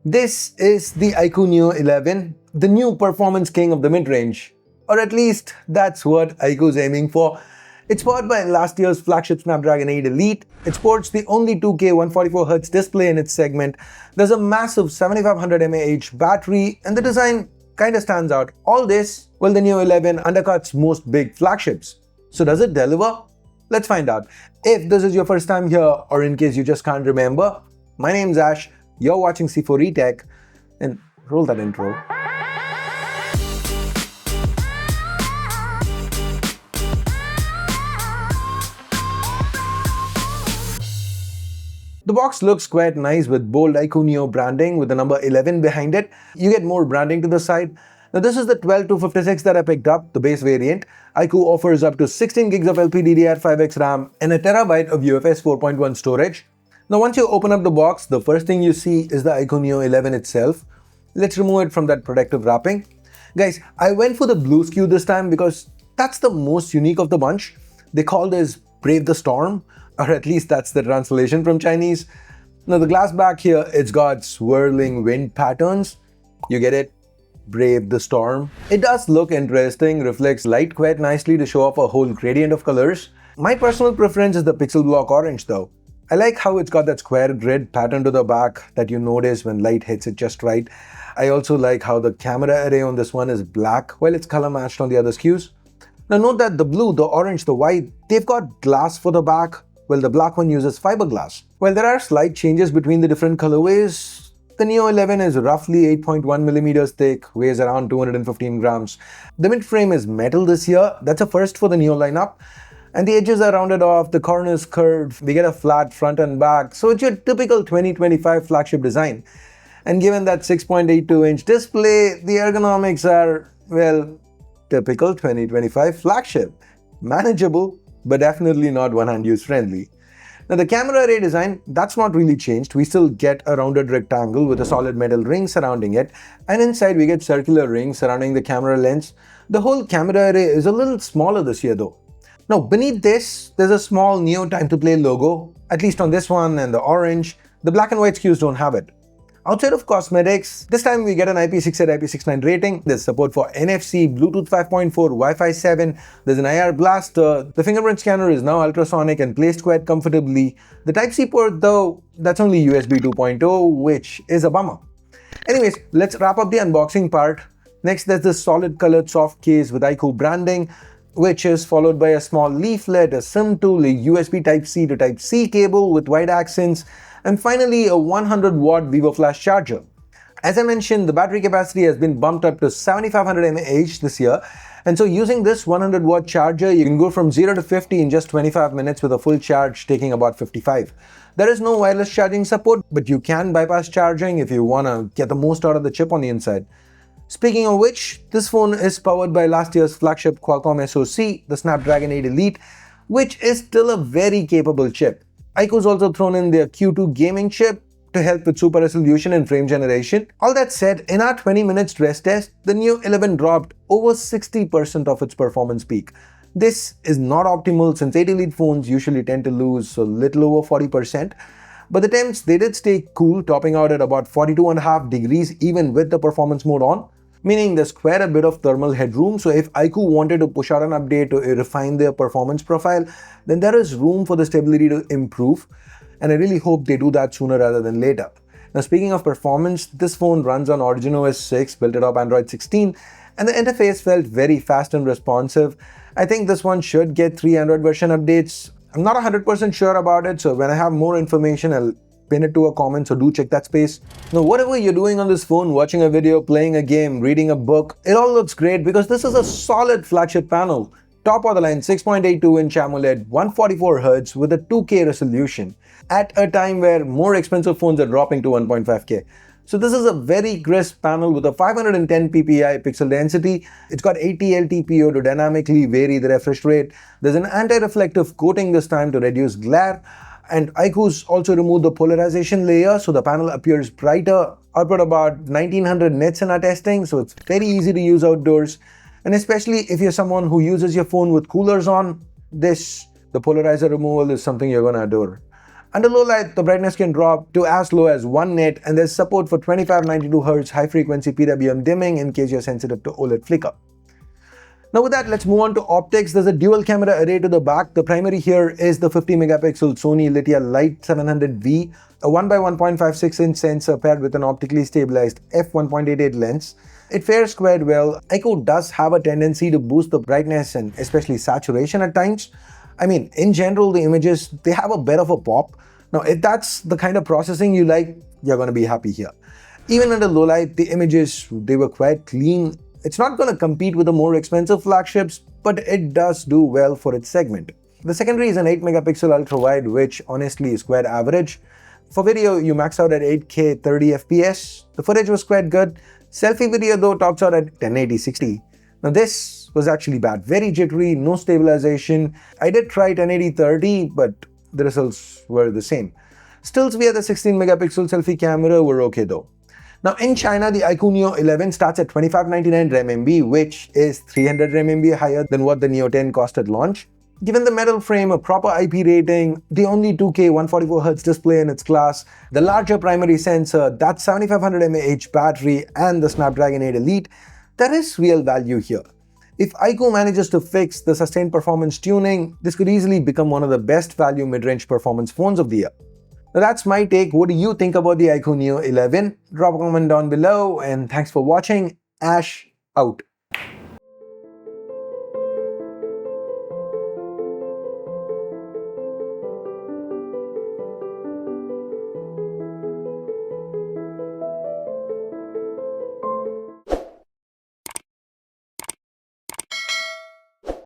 This is the iQOO Neo 11, the new performance king of the mid-range. Or at least that's what iQOO is aiming for. It's powered by last year's flagship Snapdragon 8 Elite. It sports the only 2K 144Hz display in its segment. There's a massive 7500 mAh battery, and the design kinda stands out. All this, well, the Neo 11 undercuts most big flagships. So does it deliver? Let's find out. If this is your first time here, or in case you just can't remember, my name's Ash, you're watching C4E Tech, and roll that intro. The box looks quite nice with bold iQOO Neo branding with the number 11 behind it. You get more branding to the side. Now this is the 12256 that I picked up, the base variant. iQOO offers up to 16 gigs of LPDDR5X RAM and a terabyte of UFS 4.1 storage. Now once you open up the box, the first thing you see is the iQOO Neo 11 itself. Let's remove it from that protective wrapping. Guys, I went for the blue SKU this time because that's the most unique of the bunch. They call this Brave the Storm, or at least that's the translation from Chinese. Now the glass back here, it's got swirling wind patterns. You get it? Brave the Storm. It does look interesting, reflects light quite nicely to show off a whole gradient of colors. My personal preference is the Pixel Block Orange though. I like how it's got that square grid pattern to the back that you notice when light hits it just right. I also like how the camera array on this one is black while it's color matched on the other SKUs. Now note that the blue, the orange, the white, they've got glass for the back, while the black one uses fiberglass. While there are slight changes between the different colorways, the Neo 11 is roughly 8.1 millimeters thick, weighs around 215 grams. The mid-frame is metal this year, that's a first for the Neo lineup. And the edges are rounded off, the corners curved, we get a flat front and back, so it's your typical 2025 flagship design. And given that 6.82-inch display, the ergonomics are, well, typical 2025 flagship. Manageable, but definitely not one-hand use friendly. Now the camera array design, that's not really changed. We still get a rounded rectangle with a solid metal ring surrounding it, and inside we get circular rings surrounding the camera lens. The whole camera array is a little smaller this year though. Now beneath this, there's a small Neo Time to Play logo, at least on this one and the orange. The black and white SKUs don't have it. Outside of cosmetics, this time we get an IP68, IP69 rating. There's support for NFC, Bluetooth 5.4, Wi-Fi 7. There's an IR blaster. The fingerprint scanner is now ultrasonic and placed quite comfortably. The Type-C port though, that's only USB 2.0, which is a bummer. Anyways, let's wrap up the unboxing part. Next, there's this solid colored soft case with iQOO branding, which is followed by a small leaflet, a SIM tool, a USB Type-C to Type-C cable with white accents, and finally a 100-watt VivoFlash charger. As I mentioned, the battery capacity has been bumped up to 7500 mAh this year, and so using this 100-watt charger, you can go from 0 to 50 in just 25 minutes with a full charge taking about 55. There is no wireless charging support, but you can bypass charging if you want to get the most out of the chip on the inside. Speaking of which, this phone is powered by last year's flagship Qualcomm SoC, the Snapdragon 8 Elite, which is still a very capable chip. iQOO's also thrown in their Q2 gaming chip to help with super resolution and frame generation. All that said, in our 20-minute stress test, the Neo 11 dropped over 60% of its performance peak. This is not optimal since 8 Elite phones usually tend to lose a little over 40%. But the temps, they did stay cool, topping out at about 42.5 degrees even with the performance mode on. Meaning there's quite a bit of thermal headroom, so if iQOO wanted to push out an update to refine their performance profile, then there is room for the stability to improve, and I really hope they do that sooner rather than later. Now speaking of performance, this phone runs on Origin OS 6 built atop Android 16, and the interface felt very fast and responsive. I think this one should get 3 Android version updates. I'm not 100% sure about it, so when I have more information, I'll pin it to a comment, so do check that space. Now whatever you're doing on this phone, watching a video, playing a game, reading a book, it all looks great because this is a solid flagship panel. Top of the line 6.82-inch AMOLED, 144Hz with a 2K resolution at a time where more expensive phones are dropping to 1.5K. So this is a very crisp panel with a 510 ppi pixel density. It's got 80 LTPO to dynamically vary the refresh rate. There's an anti-reflective coating this time to reduce glare. And iQOO's also removed the polarization layer, so the panel appears brighter. Output about 1900 nits in our testing, so it's very easy to use outdoors. And especially if you're someone who uses your phone with coolers on, the polarizer removal is something you're gonna adore. Under low light, the brightness can drop to as low as 1 nit, and there's support for 2592Hz high frequency PWM dimming in case you're sensitive to OLED flicker. Now with that, let's move on to optics. There's a dual camera array to the back. The primary here is the 50 megapixel Sony Litia Lite 700V, a 1 by 1.56 inch sensor paired with an optically stabilized f1.88 lens. It fares quite well. iQOO does have a tendency to boost the brightness and especially saturation at times. I mean, in general, the images, they have a bit of a pop. Now, if that's the kind of processing you like, you're going to be happy here. Even under low light, the images, they were quite clean. It's not going to compete with the more expensive flagships, but it does do well for its segment. The secondary is an 8 megapixel ultra wide, which honestly is quite average. For video, you max out at 8K 30 FPS. The footage was quite good. Selfie video though tops out at 1080-60. Now this was actually bad. Very jittery, no stabilization. I did try 1080-30, but the results were the same. Stills via the 16 megapixel selfie camera were okay though. Now in China, the iQOO Neo 11 starts at 2599 RMB, which is 300 RMB higher than what the Neo 10 cost at launch. Given the metal frame, a proper IP rating, the only 2K 144Hz display in its class, the larger primary sensor, that 7500 mAh battery, and the Snapdragon 8 Elite, there is real value here. If iQOO manages to fix the sustained performance tuning, this could easily become one of the best value mid-range performance phones of the year. Now that's my take. What do you think about the iQOO Neo 11? Drop a comment down below, and thanks for watching. Ash out.